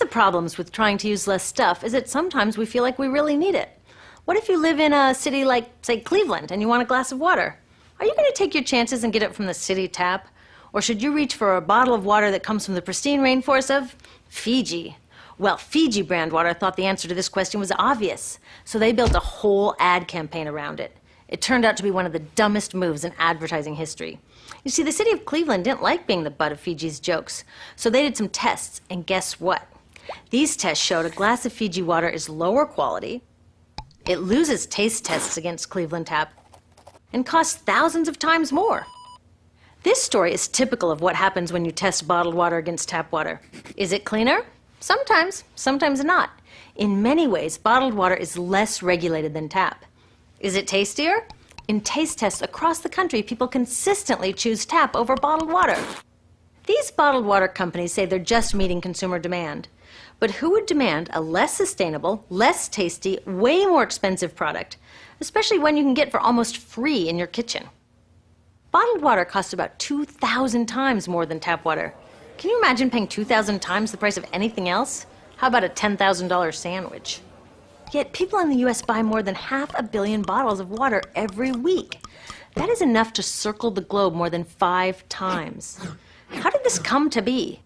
the problems with trying to use less stuff is that sometimes we feel like we really need it. What if you live in a city like, say, Cleveland, and you want a glass of water? Are you going to take your chances and get it from the city tap? Or should you reach for a bottle of water that comes from the pristine rainforest of Fiji? Well, Fiji brand water thought the answer to this question was obvious, so they built a whole ad campaign around it. It turned out to be one of the dumbest moves in advertising history. You see, the city of Cleveland didn't like being the butt of Fiji's jokes, so they did some tests, and guess what? These tests showed a glass of Fiji water is lower quality, it loses taste tests against Cleveland Tap, and costs thousands of times more. This story is typical of what happens when you test bottled water against tap water. Is it cleaner? Sometimes, sometimes not. In many ways, bottled water is less regulated than tap. Is it tastier? In taste tests across the country, people consistently choose tap over bottled water. These bottled water companies say they're just meeting consumer demand. But who would demand a less sustainable, less tasty, way more expensive product, especially when you can get for almost free in your kitchen? Bottled water costs about 2,000 times more than tap water. Can you imagine paying 2,000 times the price of anything else? How about a $10,000 sandwich? Yet people in the U.S. buy more than 500 million bottles of water every week. That is enough to circle the globe more than 5 times. How did this come to be?